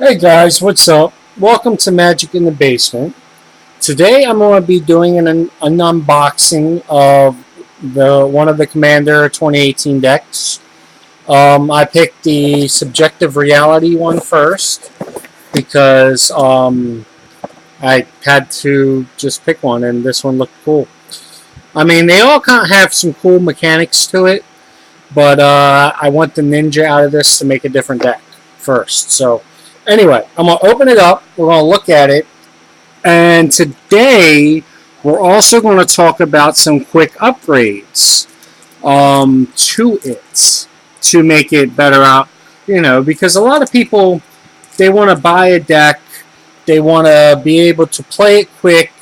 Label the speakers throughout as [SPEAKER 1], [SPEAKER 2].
[SPEAKER 1] Hey guys, what's up? Welcome to Magic in the Basement. Today I'm going to be doing an unboxing of the one of the Commander 2018 decks. I picked the Subjective Reality one first because I had to just pick one, and this one looked cool. I mean, they all kind of have some cool mechanics to it, but I want the Ninja out of this to make a different deck first. So anyway, I'm going to open it up. We're going to look at it. And today, we're also going to talk about some quick upgrades to it to make it better out. Because a lot of people, they want to buy a deck. They want to be able to play it quick.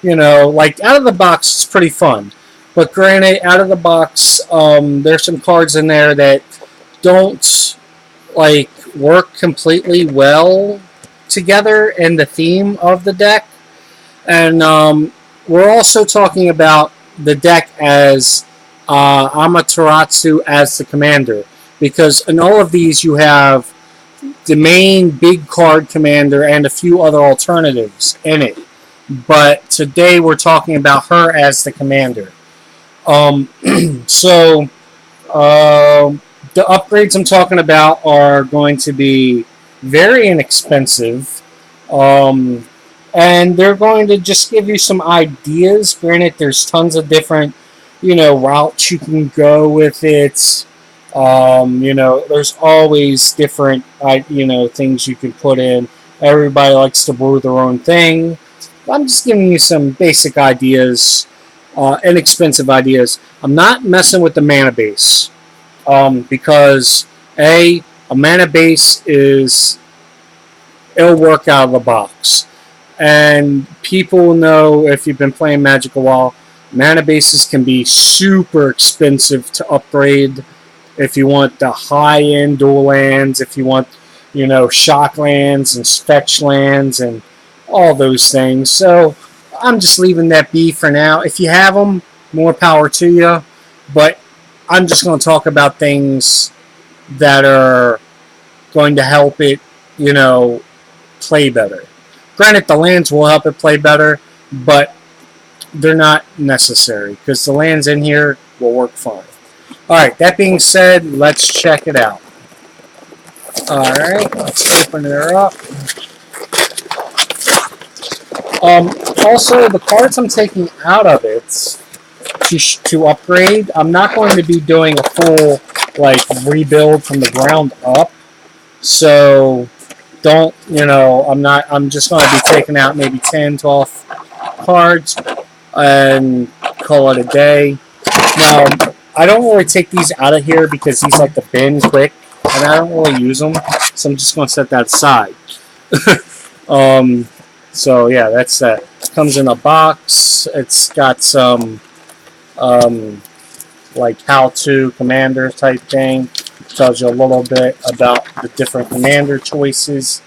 [SPEAKER 1] Like out of the box, it's pretty fun. But granted, out of the box, there's some cards in there that don't like work completely well together in the theme of the deck. And we're also talking about the deck as Amaterasu as the commander. Because in all of these, you have the main big card commander and a few other alternatives in it. But today we're talking about her as the commander. So the upgrades I'm talking about are going to be very inexpensive. And they're going to just give you some ideas. Granted, there's tons of different, routes you can go with it. There's always different, things you can put in. Everybody likes to brew their own thing. I'm just giving you some basic ideas, inexpensive ideas. I'm not messing with the mana base because a mana base it'll work out of the box, and people know if you've been playing Magic a while, mana bases can be super expensive to upgrade. If you want the high end dual lands, if you want shock lands and fetch lands and all those things. So I'm just leaving that be for now. If you have them, more power to you. But I'm just going to talk about things that are going to help it, play better. Granted, the lands will help it play better, but they're not necessary because the lands in here will work fine. Alright, that being said, let's check it out. Alright, let's open it up. Also, the cards I'm taking out of it to upgrade, I'm not going to be doing a full rebuild from the ground up. So don't, I'm just going to be taking out maybe 10, 12 cards and call it a day. Now, I don't really take these out of here because these like the bin quick and I don't really use them. So I'm just going to set that aside. So yeah, that's that. It comes in a box. It's got some how-to commander type thing. It tells you a little bit about the different commander choices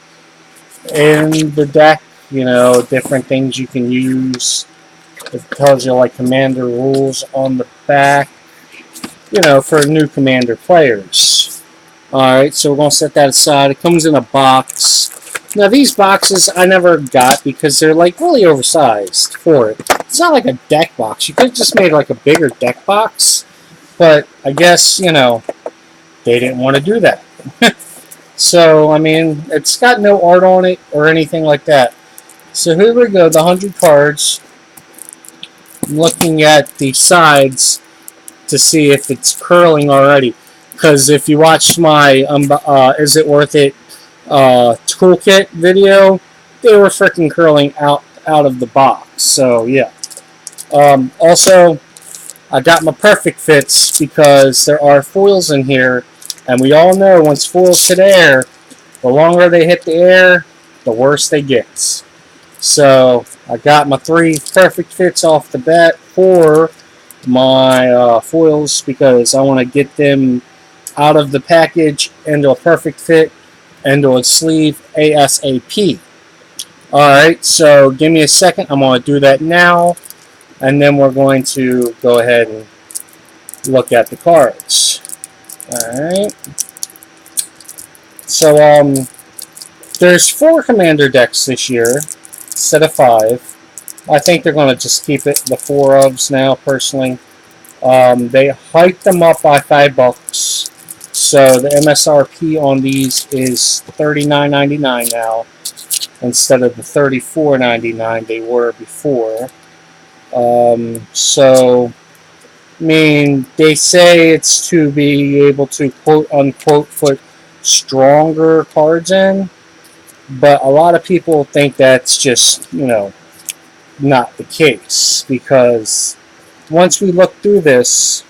[SPEAKER 1] in the deck. Different things you can use. It tells you commander rules on the back. For new commander players. Alright, so we're going to set that aside. It comes in a box. Now, these boxes I never got because they're really oversized for it. It's not like a deck box. You could have just made a bigger deck box. But I guess, they didn't want to do that. So, I mean, it's got no art on it or anything like that. So here we go, the 100 cards. I'm looking at the sides to see if it's curling already. Because if you watch my Is It Worth It toolkit video, they were freaking curling out of the box. So yeah. Also, I got my perfect fits because there are foils in here, and we all know once foils hit air, the longer they hit the air, the worse they get. So I got my 3 perfect fits off the bat for my foils because I want to get them out of the package into a perfect fit into a sleeve ASAP. Alright, so give me a second. I'm going to do that now. And then we're going to go ahead and look at the cards. Alright. So, There's 4 commander decks this year instead of 5. I think they're going to just keep it the 4 ofs now, personally. They hiked them up by $5. So the MSRP on these is $39.99 now, instead of the $34.99 they were before. So, I mean, they say it's to be able to quote unquote put stronger cards in, but a lot of people think that's just, not the case, because once we look through this,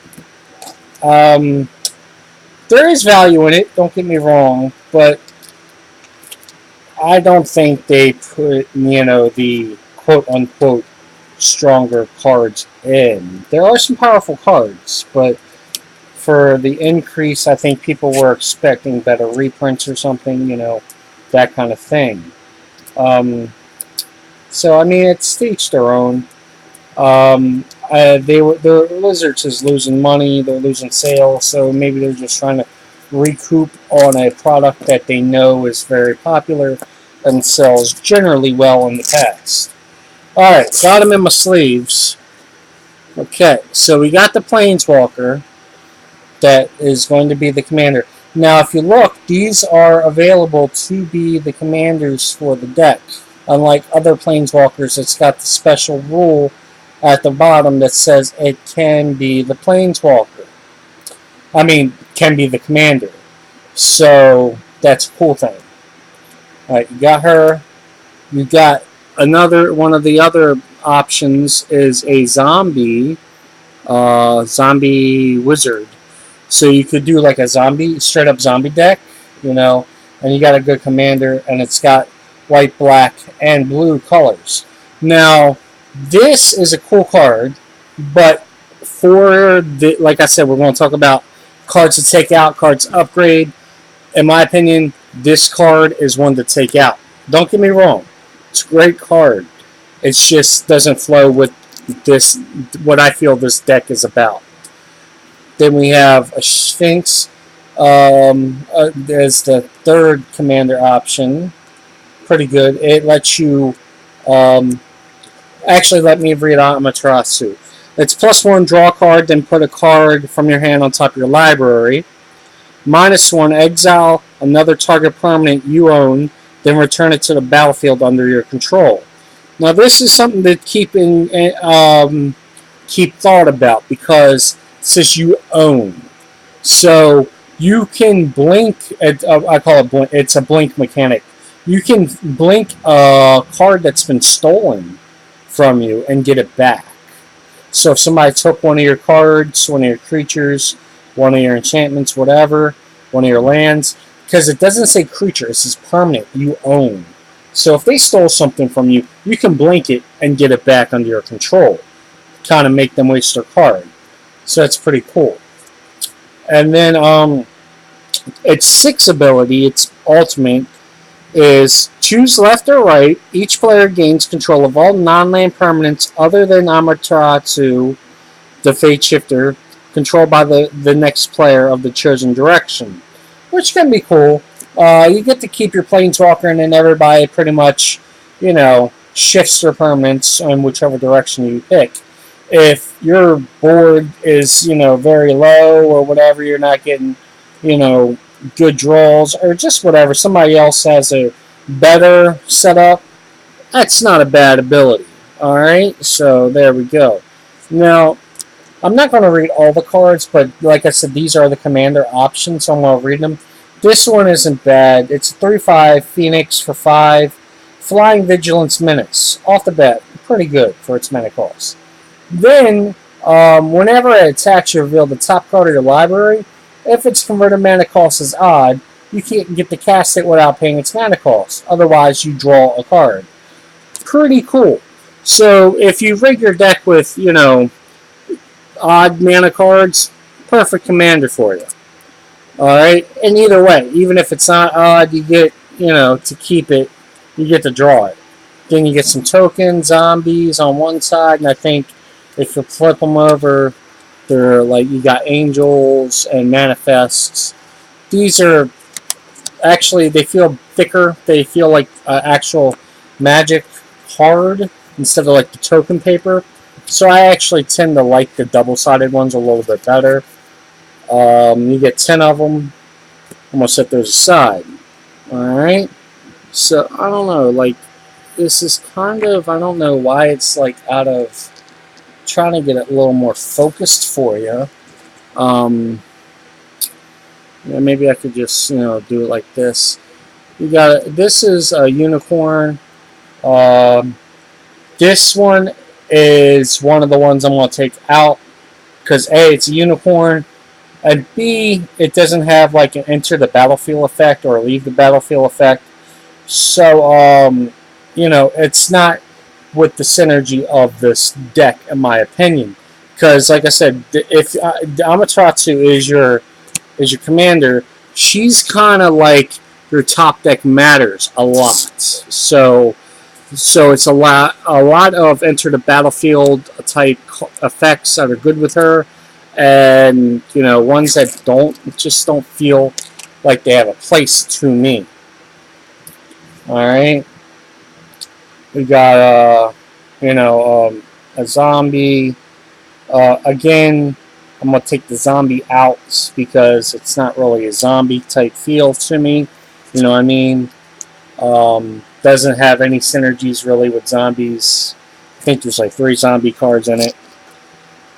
[SPEAKER 1] there is value in it, don't get me wrong, but I don't think they put, the quote-unquote stronger cards in. There are some powerful cards, but for the increase, I think people were expecting better reprints or something, that kind of thing. So, I mean, it's to each their own. The Lizards is losing money, they're losing sales, so maybe they're just trying to recoup on a product that they know is very popular and sells generally well in the past. Alright, got them in my sleeves. Okay, so we got the Planeswalker that is going to be the commander. Now, if you look, these are available to be the commanders for the deck. Unlike other Planeswalkers, it's got the special rule at the bottom that says it can be the Planeswalker. I mean, can be the commander. So, that's a cool thing. Alright, you got her. You got another, one of the other options is a zombie wizard. So you could do like a straight up zombie deck, and you got a good commander, and it's got white, black, and blue colors. Now, this is a cool card, but for the, like I said, we're going to talk about cards to take out, cards to upgrade. In my opinion, this card is one to take out. Don't get me wrong. It's a great card. It just doesn't flow with this, what I feel this deck is about. Then we have a Sphinx. There's the third commander option. Pretty good. It lets you... actually, let me read Amaterasu. It's +1, draw a card, then put a card from your hand on top of your library. -1, exile another target permanent you own, then return it to the battlefield under your control. Now, this is something to keep thought about, because it says you own. So you can blink. I call it blink. It's a blink mechanic. You can blink a card that's been stolen from you and get it back. So if somebody took one of your cards, one of your creatures, one of your enchantments, whatever, one of your lands, because it doesn't say creature, it says permanent, you own. So if they stole something from you, you can blink it and get it back under your control. Kind of make them waste their card. So that's pretty cool. And then its 6 ability, its ultimate, is choose left or right. Each player gains control of all non-land permanents other than Amaterasu, the Fate Shifter, controlled by the next player of the chosen direction, which can be cool. You get to keep your Planeswalker, and then everybody pretty much, shifts their permanents in whichever direction you pick. If your board is, very low or whatever, you're not getting, good draws or just whatever, somebody else has a better setup, that's not a bad ability. Alright, so there we go. Now, I'm not going to read all the cards, but like I said, these are the commander options, so I'm going to read them. This one isn't bad. It's a 3/5 Phoenix for 5. Flying Vigilance Menace. Off the bat, pretty good for its mana cost. Then, whenever it attacks, you reveal the top card of your library. If its converted mana cost is odd, you can't get to cast it without paying its mana cost. Otherwise, you draw a card. Pretty cool. So, if you rig your deck with, odd mana cards, perfect commander for you. Alright? And either way, even if it's not odd, you get, to keep it, you get to draw it. Then you get some tokens, zombies on one side, and I think if you flip them over, they're like, you got angels and manifests. These are actually they feel thicker. They feel like actual magic card instead of like the token paper. So I actually tend to like the double-sided ones a little bit better. You get 10 of them. I'm gonna set those aside. All right. So I don't know. Like this is kind of, I don't know why it's like out of trying to get it a little more focused for you. Yeah, maybe I could just do it like this. You got it. This is a unicorn. This one is one of the ones I'm going to take out because A, it's a unicorn, and B, it doesn't have like an enter the battlefield effect or leave the battlefield effect. So it's not with the synergy of this deck, in my opinion. Because, like I said, if Amaterasu is your commander, she's kind of like your top deck matters a lot. So it's a lot of enter the battlefield type effects that are good with her, and ones that don't feel like they have a place to me. All right, we got a zombie. Again, I'm gonna take the zombie out because it's not really a zombie type feel to me. You know what I mean? Doesn't have any synergies really with zombies. I think there's like 3 zombie cards in it.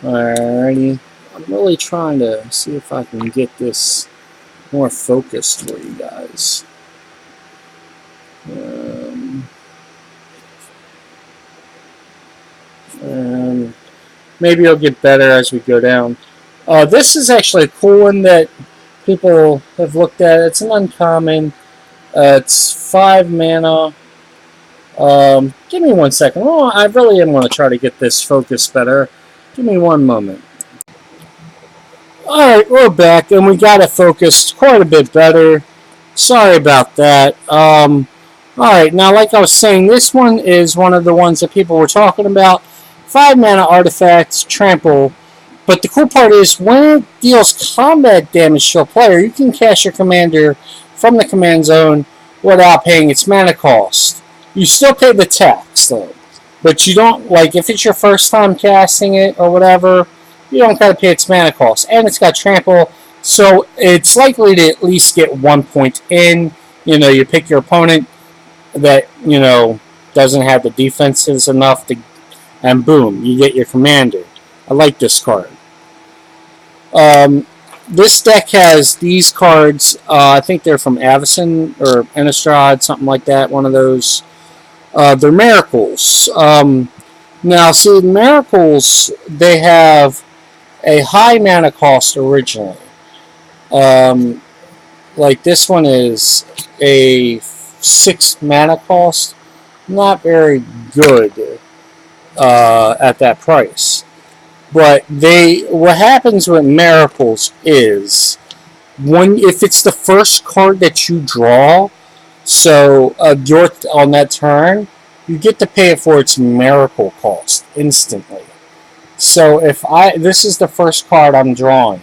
[SPEAKER 1] Alrighty. I'm really trying to see if I can get this more focused for you guys. Maybe it'll get better as we go down. This is actually a cool one that people have looked at. It's an uncommon. It's 5 mana. Give me 1 second. Oh, I really am going to try to get this focused better. Give me 1 moment. Alright, we're back, and we got it focused quite a bit better. Sorry about that. Alright, now like I was saying, this one is one of the ones that people were talking about. 5 mana artifacts, trample. But the cool part is, when it deals combat damage to a player, you can cast your commander from the command zone without paying its mana cost. You still pay the tax, though. But you don't, like, if it's your first time casting it or whatever, you don't gotta pay its mana cost. And it's got trample, so it's likely to at least get 1 point in. You pick your opponent that, doesn't have the defenses enough to, and boom, you get your commander. I like this card. This deck has these cards. I think they're from Avacyn or Innistrad, something like that. One of those. They're miracles. Now, see, miracles, they have a high mana cost originally. Like this one is a 6 mana cost. Not very good at that price. But what happens with miracles is if it's the first card that you draw, so on that turn, you get to pay it for its miracle cost instantly. So if this is the first card I'm drawing,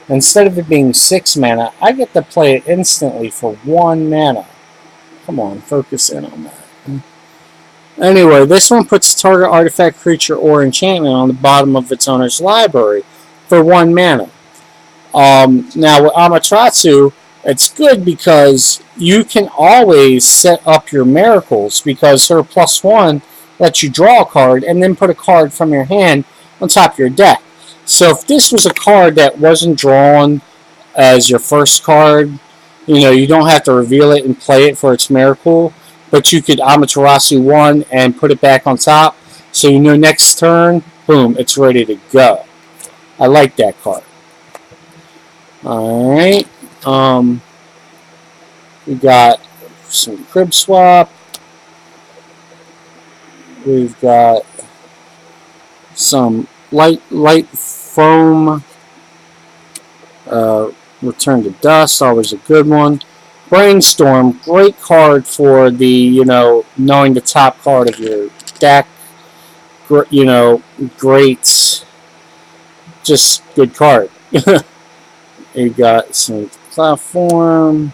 [SPEAKER 1] instead of it being 6 mana, I get to play it instantly for 1 mana. Come on, focus in on that. Anyway, this one puts target artifact, creature, or enchantment on the bottom of its owner's library for 1 mana. Now, with Amaterasu, it's good because you can always set up your miracles because her +1 lets you draw a card and then put a card from your hand on top of your deck. So if this was a card that wasn't drawn as your first card, you don't have to reveal it and play it for its miracle. But you could Amaterasu 1 and put it back on top. So next turn, boom, it's ready to go. I like that card. Alright. We got some Crib Swap. We've got some light foam. Return to Dust, always a good one. Brainstorm, great card for the, knowing the top card of your deck. Great, just good card. You got some platform.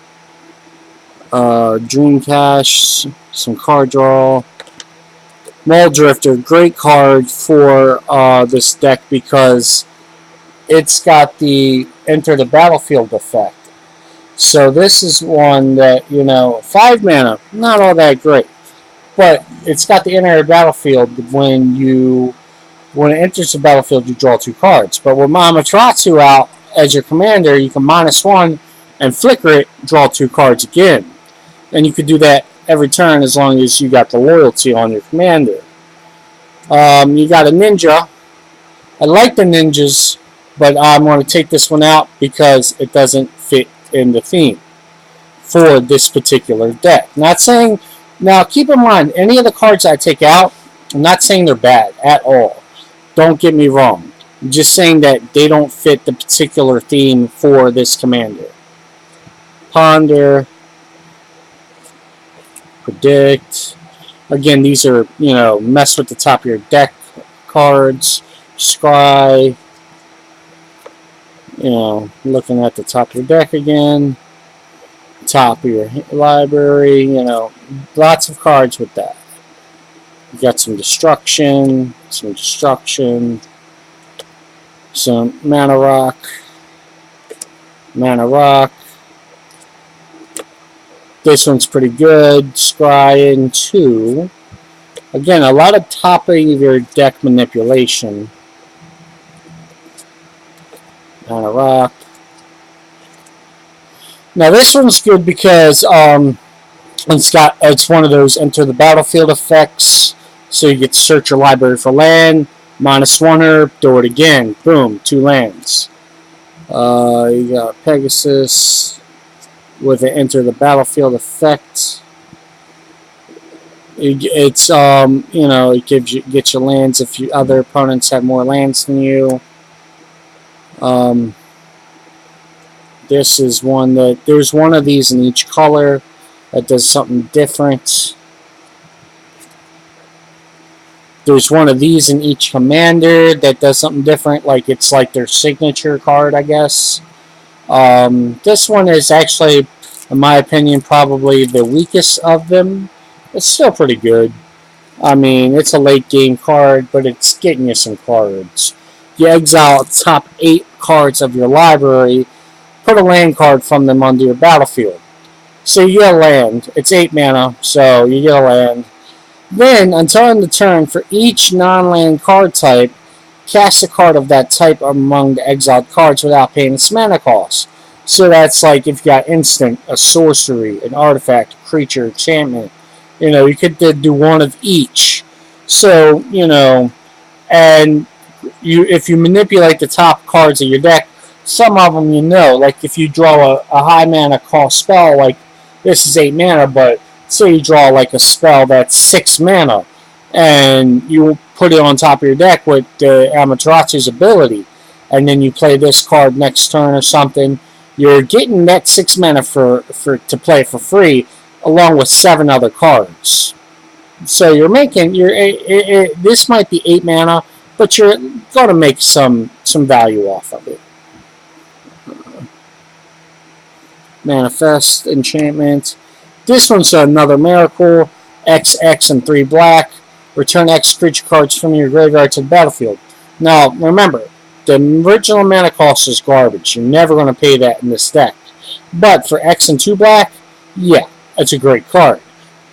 [SPEAKER 1] Dream Cache, some card draw. Muldrifter, great card for this deck because it's got the enter the battlefield effect. So this is one that, 5 mana, not all that great. But it's got the enter the battlefield when it enters the battlefield, you draw 2 cards. But with Amaterasu out as your commander, you can -1 and flicker it, draw 2 cards again. And you could do that every turn as long as you got the loyalty on your commander. You got a ninja. I like the ninjas, but I'm going to take this one out because it doesn't fit in the theme for this particular deck. Not saying, now keep in mind, any of the cards I take out, I'm not saying they're bad at all. Don't get me wrong. I'm just saying that they don't fit the particular theme for this commander. Ponder. Predict. Again, these are, mess with the top of your deck cards. Scry. Looking at the top of your deck again. Top of your library. Lots of cards with that. You got some destruction. Some mana rock. This one's pretty good. Scrying 2. Again, a lot of top of your deck manipulation. Mana rock. Now this one's good because it's one of those enter the battlefield effects. So you get to search your library for land. -1 her, do it again. Boom, 2 lands. You got Pegasus with the enter the battlefield effect. It's it gets you lands if other opponents have more lands than you. This is one that there's one of these in each color that does something different. There's one of these in each commander that does something different, like it's like their signature card, I guess. This one is actually, in my opinion, probably the weakest of them. It's still pretty good. I mean, it's a late game card, but it's getting you some cards. You exile top 8 cards of your library, put a land card from them onto your battlefield. So you get a land. It's 8 mana, so you get a land. Then, until end of turn, for each non-land card type, cast a card of that type among the exiled cards without paying its mana cost. So that's like if you got instant, a sorcery, an artifact, a creature, enchantment. You could do one of each. So, and if you manipulate the top cards of your deck, some of them like if you draw a high mana cost spell, like this is 8 mana, but say you draw like a spell that's 6 mana, and you put it on top of your deck with the Amaterasu's ability, and then you play this card next turn or something, you're getting that 6 mana to play for free, along with 7 other cards. So you're making this might be 8 mana, but you're gonna make some value off of it. Manifest enchantment. This one's another miracle. XX and 3 black. Return X creature cards from your graveyard to the battlefield. Now, remember, the original mana cost is garbage. You're never going to pay that in this deck. But for X and 2 black, yeah, it's a great card.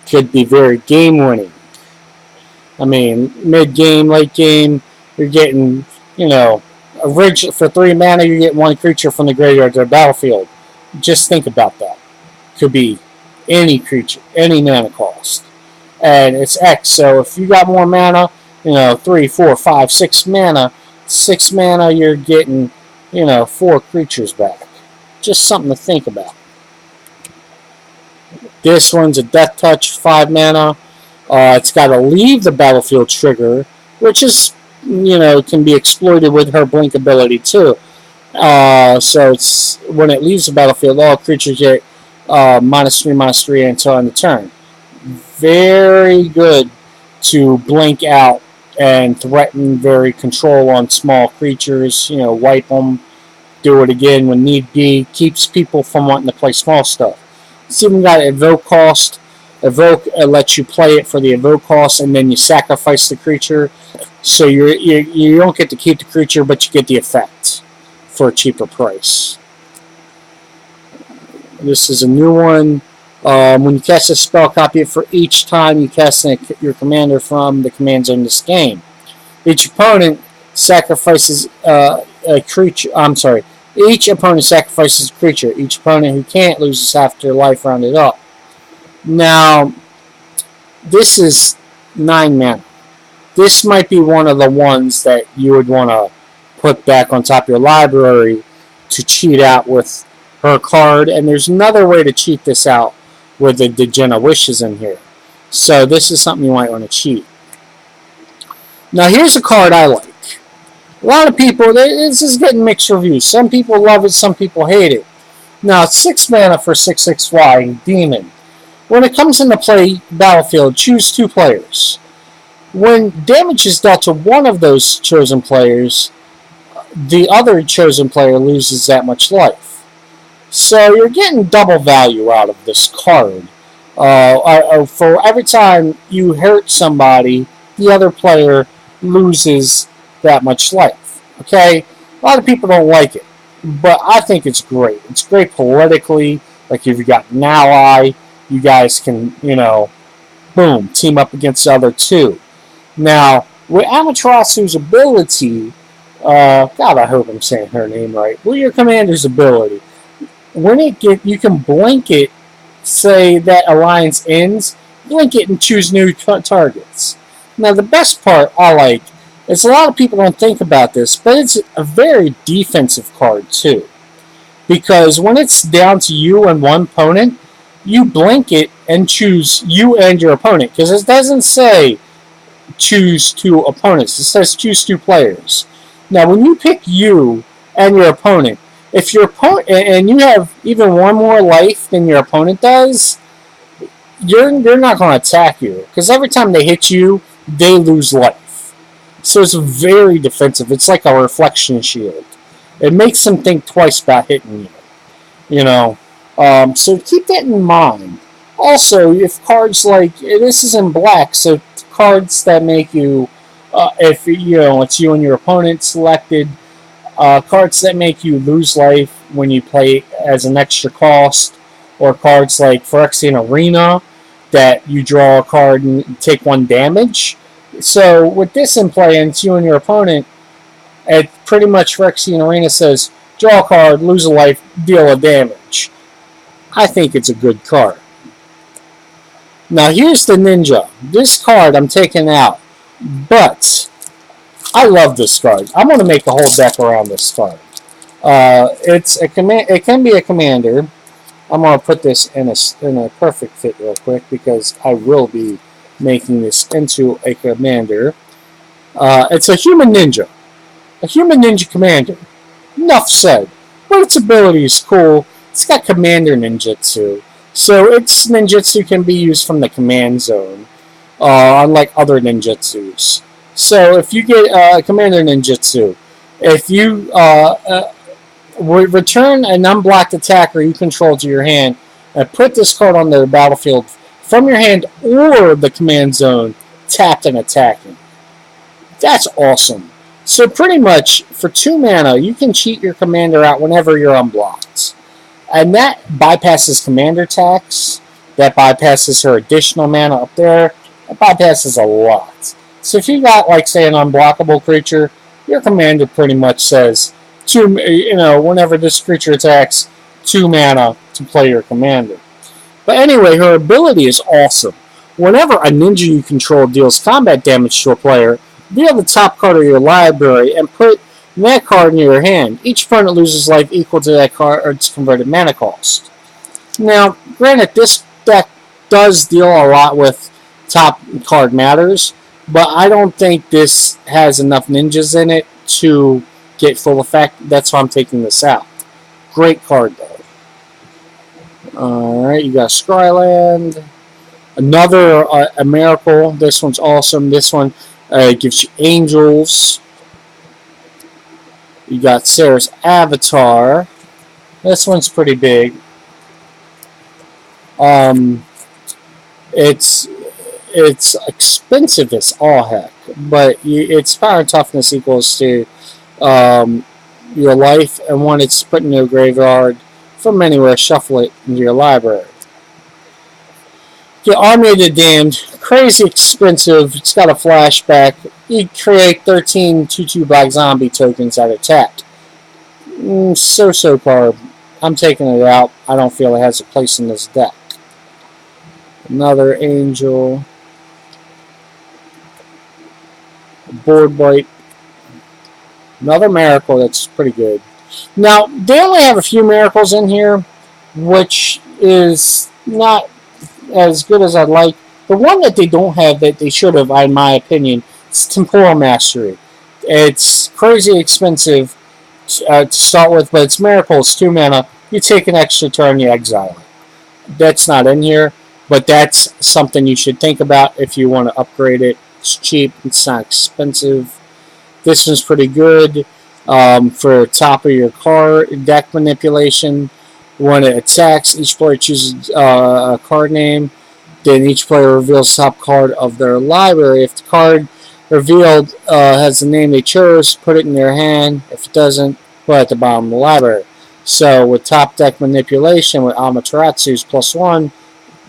[SPEAKER 1] Could be very game-winning. I mean, mid-game, late game, you're getting, for 3 mana, you get 1 creature from the graveyard to the battlefield. Just think about that. Could be any creature, any mana cost. And it's X, so if you got more mana, 3, 4, 5, 6 mana, 6 mana you're getting, 4 creatures back. Just something to think about. This one's a Death Touch, 5 mana. It's got to leave the battlefield trigger, which is, can be exploited with her blink ability too. So it's when it leaves the battlefield, all creatures get -3/-3 until end of turn. Very good to blink out and threaten very control on small creatures. Wipe them, do it again when need be. Keeps people from wanting to play small stuff. It's even got evoke cost. Evoke lets you play it for the evoke cost, and then you sacrifice the creature. So you don't get to keep the creature, but you get the effect for a cheaper price. This is a new one. When you cast a spell, copy it for each time you cast your commander from the command zone in this game. Each opponent sacrifices a creature. I'm sorry. Each opponent sacrifices a creature. Each opponent who can't loses half their life rounded up. Now, this is 9 mana. This might be one of the ones that you would want to put back on top of your library to cheat out with her card. And there's another way to cheat this out with the Djinni Wishes in here. So this is something you might want to cheat. Now here's a card I like. A lot of people, this is getting mixed reviews. Some people love it, some people hate it. Now, it's 6 mana for 6/6 flying demon. When it comes into play battlefield, choose 2 players. When damage is dealt to one of those chosen players, the other chosen player loses that much life. So you're getting double value out of this card. For every time you hurt somebody, the other player loses that much life. Okay? A lot of people don't like it, but I think it's great. It's great politically. Like if you got an ally, you guys can, boom, team up against the other 2. Now, with Amaterasu's ability, God, I hope I'm saying her name right. With your commander's ability, when you can blanket, say that alliance ends, blink it and choose new targets. Now, the best part I like is a lot of people don't think about this, but it's a very defensive card too. Because when it's down to you and one opponent, you blink it and choose you and your opponent. Because it doesn't say choose 2 opponents. It says choose 2 players. Now, when you pick you and your opponent, if your opponent and you have even one more life than your opponent does, they're not going to attack you because every time they hit you, they lose life. So it's very defensive. It's like a reflection shield. It makes them think twice about hitting you. So keep that in mind. Also, if cards like this is in black, so cards that make you, if it's you and your opponent selected. Cards that make you lose life when you play as an extra cost, or cards like Phyrexian Arena that you draw a card and take 1 damage. So with this in play and it's you and your opponent, it pretty much Phyrexian Arena says draw a card, lose a life, deal a damage. I think it's a good card. Now here's the Ninja. This card I'm taking out, but I love this card. I'm going to make a whole deck around this card. It's a command. It can be a commander. I'm going to put this in a perfect fit real quick because I will be making this into a commander. It's a human ninja. A human ninja commander. Enough said. But its ability is cool. It's got commander ninjutsu. So its ninjutsu can be used from the command zone. Unlike other ninjutsus. So if you get Commander Ninjutsu, if you return an unblocked attacker you control to your hand and put this card on the battlefield from your hand or the command zone, tapped and attacking. That's awesome. So pretty much for 2 mana, you can cheat your commander out whenever you're unblocked. And that bypasses commander tax. That bypasses her additional mana up there. It bypasses a lot. So if you got, like, say, an unblockable creature, your commander pretty much says, whenever this creature attacks, 2 mana to play your commander. But anyway, her ability is awesome. Whenever a ninja you control deals combat damage to a player, deal the top card of your library and put that card in your hand. Each opponent loses life equal to that card's converted mana cost. Now, granted, this deck does deal a lot with top card matters, but I don't think this has enough ninjas in it to get full effect. That's why I'm taking this out. Great card, though. Alright, you got Scryland. Another a miracle. This one's awesome. This one gives you angels. You got Sarah's Avatar. This one's pretty big. Um, it's it's expensive as all heck, but its power and toughness equals to um, your life, and when it's put in your graveyard from anywhere, shuffle it into your library. The Army of the Damned, crazy expensive. It's got a flashback. You create 13 2/2 black zombie tokens that attack. So card. I'm taking it out. I don't feel it has a place in this deck. Another Angel. Board Wipe. Another Miracle that's pretty good. Now, they only have a few Miracles in here, which is not as good as I'd like. The one that they don't have that they should have, in my opinion, is Temporal Mastery. It's crazy expensive to start with, but it's Miracle. It's 2 mana. You take an extra turn, you exile it. That's not in here, but that's something you should think about if you want to upgrade it. It's cheap. It's not expensive. This one's pretty good for top of your card deck manipulation. When it attacks, each player chooses a card name. Then each player reveals the top card of their library. If the card revealed has the name they chose, put it in their hand. If it doesn't, put it at the bottom of the library. So with top deck manipulation with Amaterasu's +1,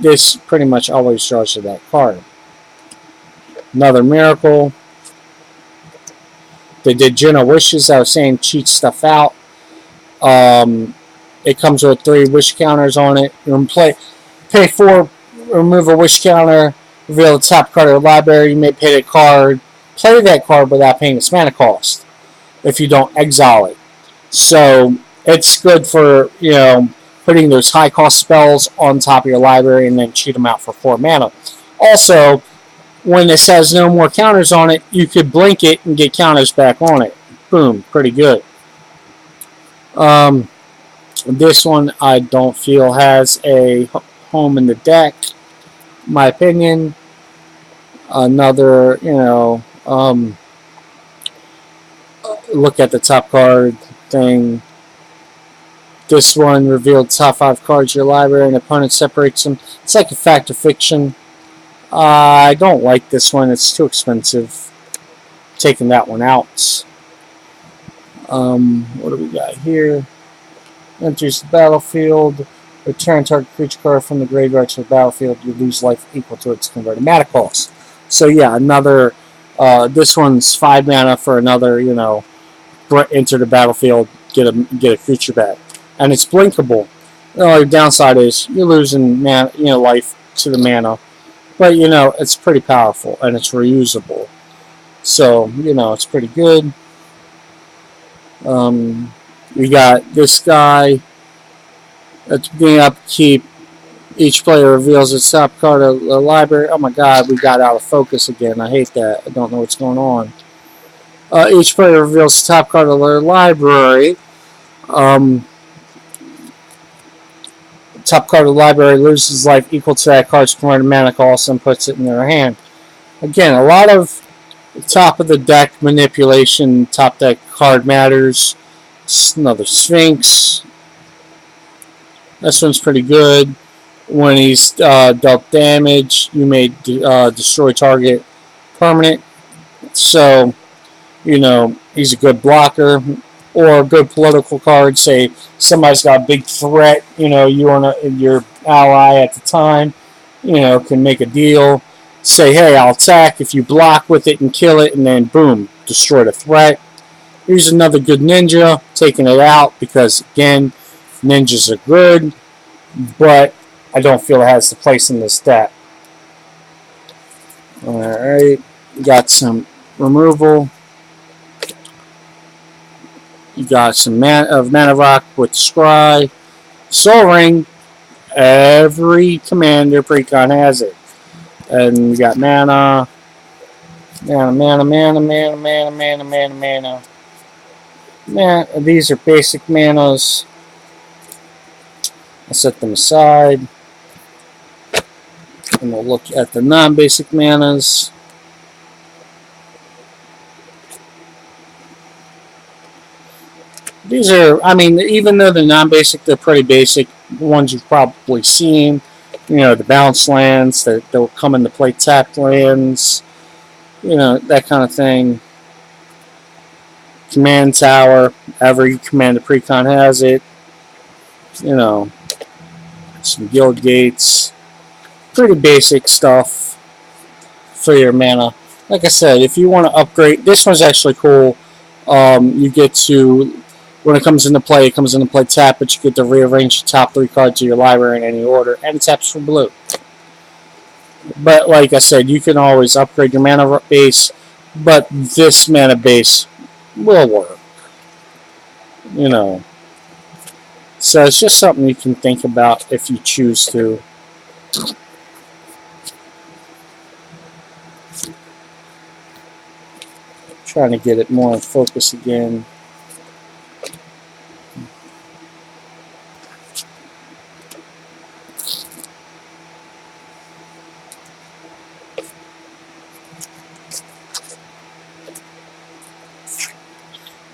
[SPEAKER 1] this pretty much always draws to that card. Another Miracle. They did Jenna Wishes. I was saying cheat stuff out. It comes with 3 wish counters on it. You pay 4, remove a wish counter, reveal the top card of the library. You may pay the card, play that card without paying its mana cost if you don't exile it. So it's good for, putting those high cost spells on top of your library and then cheat them out for 4 mana. Also, when this has no more counters on it, you could blink it and get counters back on it. Boom, pretty good. This one I don't feel has a home in the deck. My opinion. Another, look at the top card thing. This one revealed top 5 cards of your library and opponent separates them. It's like a fact or fiction. I don't like this one. It's too expensive. Taking that one out. What do we got here? Enters the battlefield. Return target creature card from the graveyard to the battlefield. You lose life equal to its converted mana cost. So yeah, another. This one's 5 mana for another. Enter the battlefield, get a creature back, and it's blinkable. The only downside is you're losing life to the mana. But, it's pretty powerful, and it's reusable. So, it's pretty good. We got this guy. At the beginning of upkeep, each player reveals its top card of the library. Oh my god, we got out of focus again. I hate that. I don't know what's going on. Each player reveals the top card of their library. Top card of the library loses life equal to that card's converted mana cost and puts it in their hand. Again, a lot of top of the deck manipulation. Top deck card matters. Another Sphinx. This one's pretty good. When he's dealt damage, you may destroy target permanent. So, he's a good blocker. Or a good political card. Say somebody's got a big threat. Your ally at the time, can make a deal. Say, hey, I'll attack if you block with it and kill it, and then boom, destroy the threat. Here's another good ninja, taking it out because again, ninjas are good, but I don't feel it has the place in this deck. Alright, got some removal. You got some Mana Rock with Scry. Soul Ring. Every commander precon has it. And we got mana. These are basic manas. I'll set them aside. And we'll look at the non-basic manas. These are, even though they're non-basic, they're pretty basic. Ones you've probably seen. the bounce lands that will come into play, tapped lands, that kind of thing. Command tower, every Commander Precon has it. Some guild gates, pretty basic stuff for your mana. Like I said, if you want to upgrade, this one's actually cool. You get to, when it comes into play, tap, but you get to rearrange the top 3 cards of your library in any order, and it taps for blue. But like I said, you can always upgrade your mana base, but this mana base will work. So it's just something you can think about if you choose to. Trying to get it more in focus again.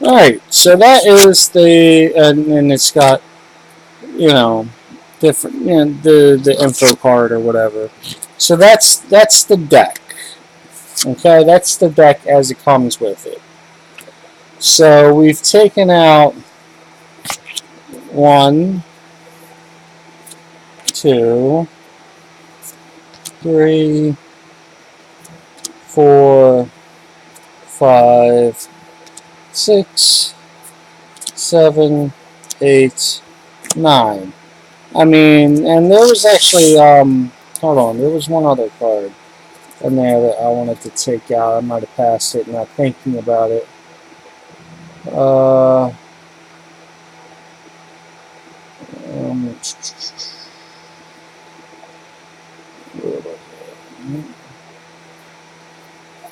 [SPEAKER 1] Alright, so that is and it's got, different, the info card or whatever. So that's the deck. Okay, that's the deck as it comes with it. So we've taken out 1, 2, 3, 4, 5, 6, 7, 8, 9. I mean, and there was actually, hold on, there was one other card in there that I wanted to take out. I might have passed it, not thinking about it.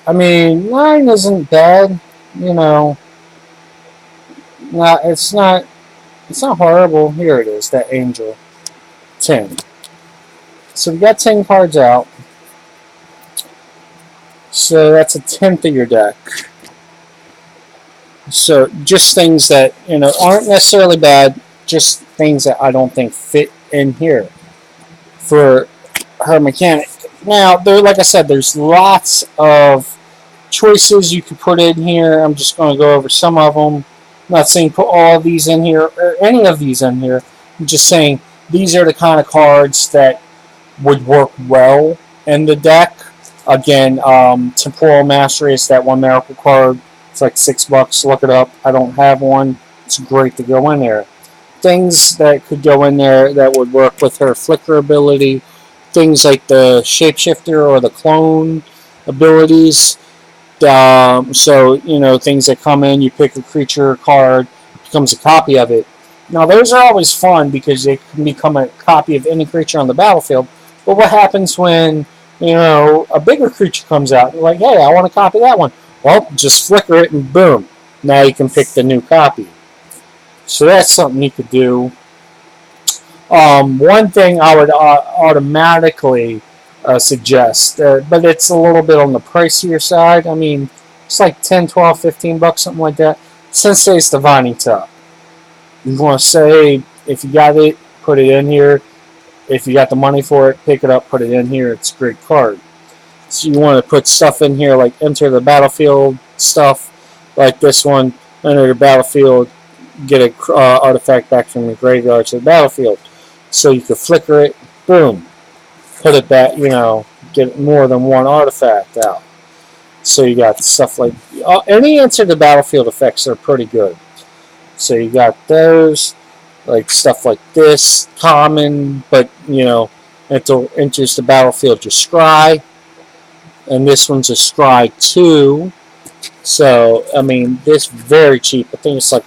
[SPEAKER 1] I mean, 9 isn't bad, it's not horrible. Here it is, that angel. 10. So we got 10 cards out. So that's a tenth of your deck. So just things that, aren't necessarily bad, just things that I don't think fit in here for her mechanic. Now, like I said, there's lots of choices you could put in here. I'm just going to go over some of them. I'm not saying put all of these in here or any of these in here. I'm just saying these are the kind of cards that would work well in the deck. Again, Temporal Mastery is that one miracle card. It's like $6. Look it up. I don't have one. It's great to go in there. Things that could go in there that would work with her Flicker ability. Things like the Shapeshifter or the Clone abilities. So, things that come in, you pick a creature card, becomes a copy of it. Now, those are always fun because they can become a copy of any creature on the battlefield. But what happens when, a bigger creature comes out? You're like, hey, I want to copy that one. Well, just flicker it and boom. Now you can pick the new copy. So that's something you could do. One thing I would automatically suggest, but it's a little bit on the pricier side. I mean, it's like $10, $12, $15, something like that. Sensei's Divining Top. You want to say, if you got it, put it in here. If you got the money for it, pick it up, put it in here. It's a great card. So you want to put stuff in here like enter the battlefield stuff, like this one. Enter the battlefield, get an artifact back from the graveyard to the battlefield. So you can flicker it, boom, put it back, get more than one artifact out. So you got stuff like, any enter the battlefield effects are pretty good. So you got those, like stuff like this, common, but, it enters the battlefield to scry. And this one's a scry 2. So, I mean, this very cheap. I think it's like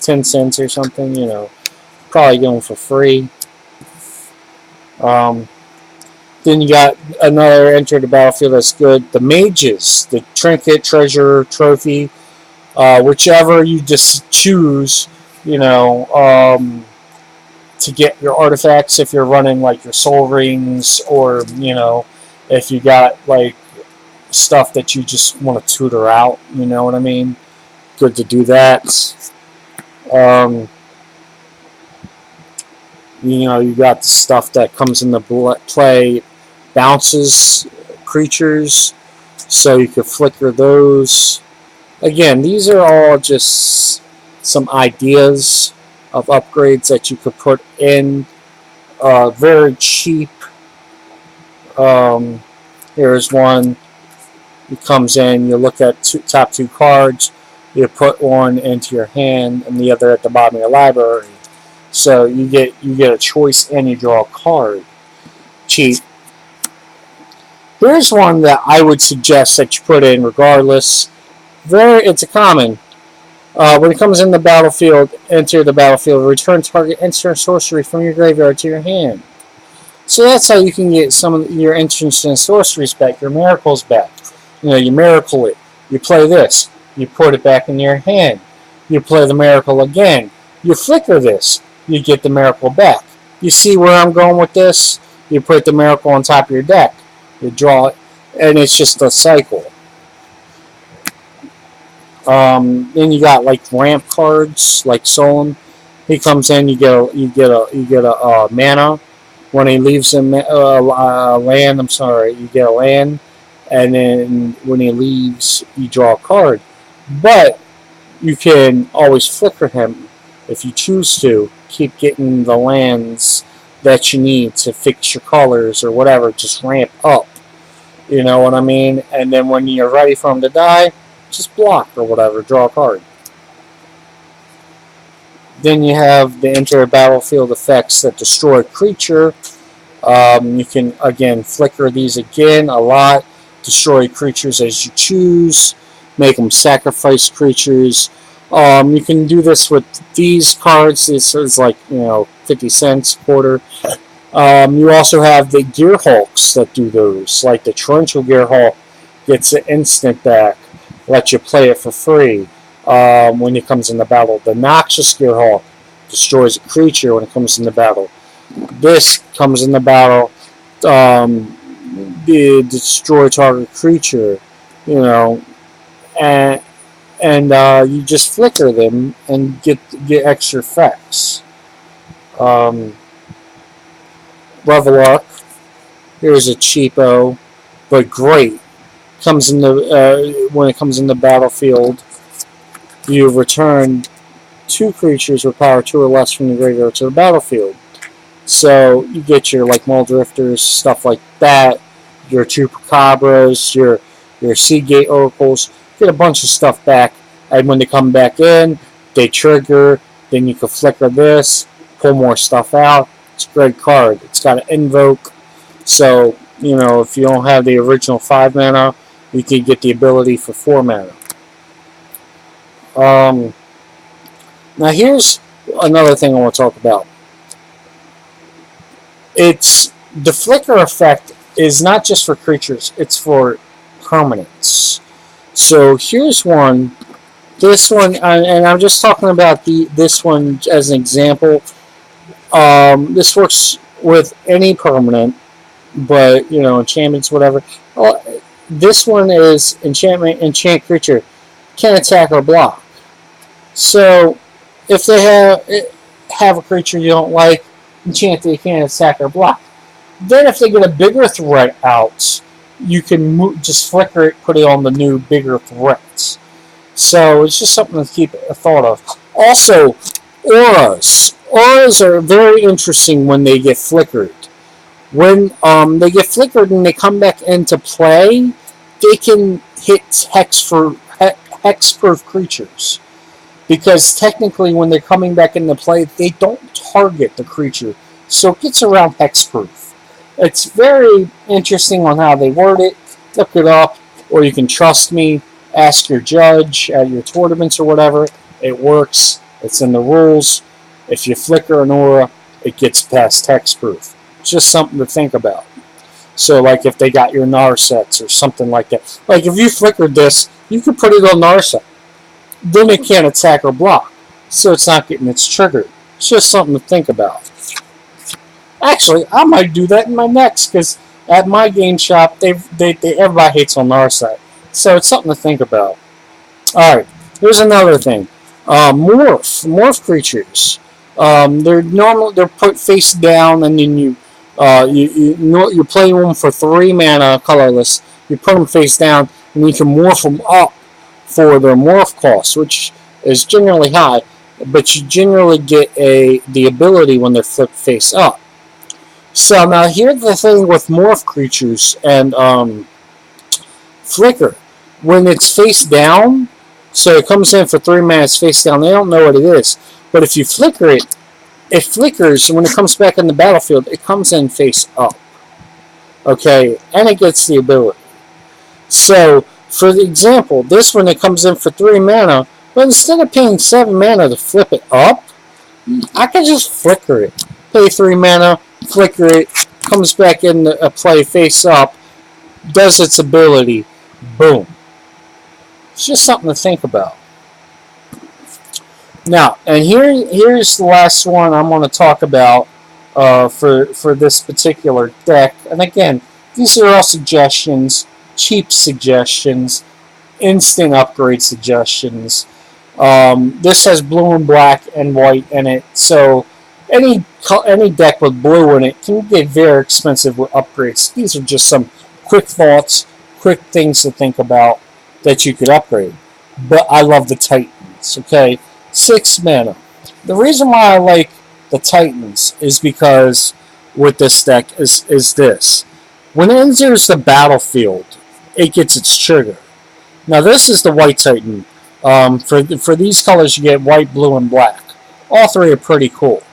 [SPEAKER 1] 10 cents or something, probably going for free. Then you got another enter the battlefield that's good. The mages, the trinket, treasure, trophy, whichever you just choose, to get your artifacts if you're running like your soul rings or, if you got like stuff that you just want to tutor out, you know what I mean? Good to do that. You know, you got the stuff that comes into play, bounces creatures, so you could flicker those. Again, these are all just some ideas of upgrades that you could put in. Very cheap. Um, Here's one. It comes in. You look at top two cards. You put one into your hand and the other at the bottom of your library. So you get a choice and you draw a card. Cheap. Here's one that I would suggest that you put in regardless. It's a common. When it comes in the battlefield, enter the battlefield. Return target instant sorcery from your graveyard to your hand. So that's how you can get some of your instant and sorceries back, your miracles back. You know, you miracle it. You play this. You put it back in your hand. You play the miracle again. You flicker this. You get the miracle back. You see where I'm going with this? You put the miracle on top of your deck. You draw it, and it's just a cycle. Then you got like ramp cards, like Solon. He comes in, you get a mana. When he leaves a land, you get a land, and then when he leaves, you draw a card. But you can always flicker him if you choose to. Keep getting the lands that you need to fix your colors or whatever. Just ramp up. You know what I mean? And then when you're ready for him to die, just block or whatever. Draw a card. Then you have the enter battlefield effects that destroy a creature. You can, again, flicker these again a lot. Destroy creatures as you choose. Make them sacrifice creatures. You can do this with these cards. This is like, 50 cents, quarter. You also have the Gear Hulks that do those. Like the Torrential Gear Hulk gets an instant back. Let you play it for free when it comes in the battle. The Noxious Gear Hulk destroys a creature when it comes in the battle. This comes in the battle. The destroy target creature, and you just flicker them and get extra effects. Level up. Here's a cheapo, but great. Comes in the when it comes in the battlefield, you return 2 creatures with power 2 or less from the graveyard to the battlefield. So you get your like Muldrifters, stuff like that. Your Chupacabras, your Seagate Oracles. Get a bunch of stuff back, and when they come back in, they trigger. Then you can flicker this, pull more stuff out. It's a great card. It's got an invoke, so if you don't have the original 5 mana, you can get the ability for 4 mana. Now here's another thing I want to talk about. It's the flicker effect is not just for creatures; it's for permanents. So here's one. This one, and I'm just talking about this one as an example. This works with any permanent, but enchantments, whatever. This one is enchant creature, can't attack or block. So if they have a creature you don't like, enchant they can't attack or block. Then if they get a bigger threat out, you can just flicker it, put it on the new bigger threats. So it's just something to keep a thought of. Also, auras. Auras are very interesting when they get flickered. When they get flickered and they come back into play, they can hit hexproof creatures. Because technically when they're coming back into play, they don't target the creature. So it gets around hexproof. It's very interesting on how they word it. Look it up, or you can trust me. Ask your judge at your tournaments or whatever. It works. It's in the rules. If you flicker an aura, it gets past hexproof. It's just something to think about. So, like if they got your Narsets or something like that. Like if you flickered this, you could put it on Narset. Then it can't attack or block. So it's not getting its triggered. It's just something to think about. Actually, I might do that in my next, because at my game shop, everybody hates on Narset. So it's something to think about. Alright, here's another thing. Morph creatures.
[SPEAKER 2] They're put face down, and then you play them for 3 mana colorless. You put them face down, and you can morph them up for their morph cost, which is generally high, but you generally get the ability when they're flipped face up. So now here's the thing with morph creatures and flicker. When it's face down, so it comes in for 3 mana, it's face down. They don't know what it is, but if you flicker it, it flickers, and when it comes back in the battlefield, it comes in face up. Okay, and it gets the ability. So, for example, this one, it comes in for 3 mana, but instead of paying 7 mana to flip it up, I can just flicker it. Pay 3 mana, flicker it, comes back in the play face up, does its ability, boom. It's just something to think about. Now, and here's the last one I'm going to talk about for this particular deck. And again, these are all suggestions, cheap suggestions, instant upgrade suggestions. This has blue and black and white in it, so any deck with blue in it can get very expensive with upgrades. These are just some quick thoughts, quick things to think about that you could upgrade. But I love the Titans, okay? 6 mana. The reason why I like the Titans is because with this deck is this. When it enters the battlefield, it gets its trigger. Now this is the White Titan. For these colors you get white, blue, and black. All three are pretty cool.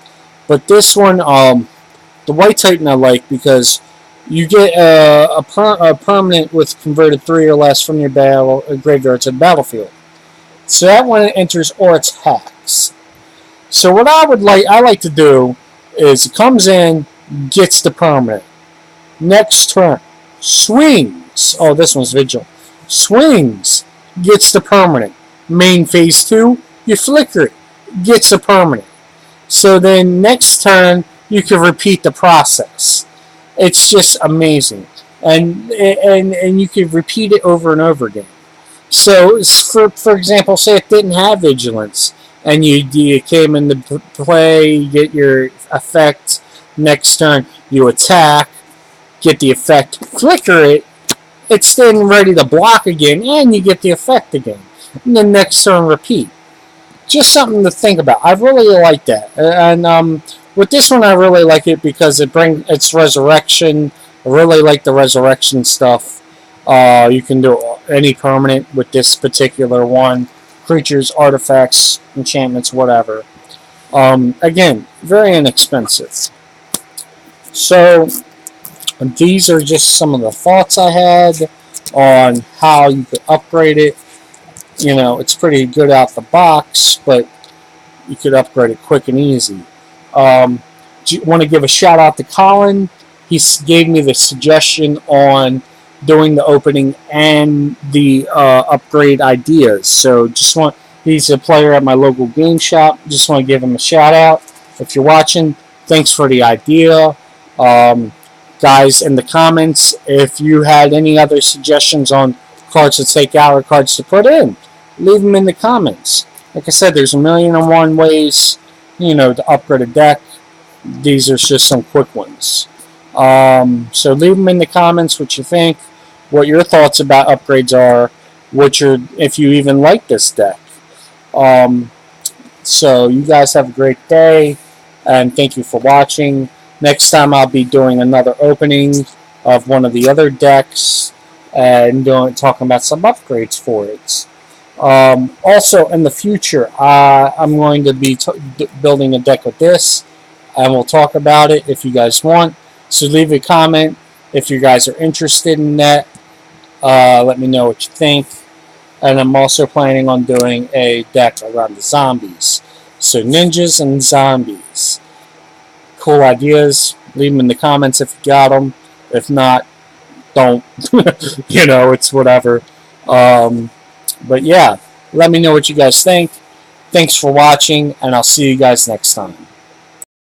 [SPEAKER 2] But this one, the White Titan I like because you get a permanent with converted 3 or less from your graveyard to the battlefield. So that when it enters or attacks. So what I like to do is it comes in, gets the permanent. Next turn, swings. Oh, this one's Vigil. Swings, gets the permanent. Main phase 2, you flicker it, gets a permanent. So then next turn, you can repeat the process. It's just amazing. And you can repeat it over and over again. So, for example, say it didn't have Vigilance, and you came into play, you get your effect, next turn you attack, get the effect, flicker it, it's then ready to block again, and you get the effect again. And then next turn repeat. Just something to think about. I really like that. And with this one, I really like it because it's resurrection. I really like the resurrection stuff. You can do any permanent with this particular one. Creatures, artifacts, enchantments, whatever. Again, very inexpensive. So, these are just some of the thoughts I had on how you could upgrade it. You know, it's pretty good out the box, but you could upgrade it quick and easy. Want to give a shout out to Colin. He gave me the suggestion on doing the opening and the upgrade ideas. So he's a player at my local game shop. Just want to give him a shout out. If you're watching, thanks for the idea. Guys, in the comments, if you had any other suggestions on cards to take out or cards to put in, leave them in the comments. Like I said, there's 1,000,001 ways, to upgrade a deck. These are just some quick ones. So leave them in the comments what you think, what your thoughts about upgrades are, if you even like this deck. So you guys have a great day, and thank you for watching. Next time I'll be doing another opening of one of the other decks and talking about some upgrades for it. Also, in the future, I'm going to be building a deck with this, and we'll talk about it if you guys want. So leave a comment if you guys are interested in that. Let me know what you think. And I'm also planning on doing a deck around the zombies. So ninjas and zombies. Cool ideas. Leave them in the comments if you got them. If not, don't. It's whatever. But yeah, let me know what you guys think. Thanks for watching, and I'll see you guys next time.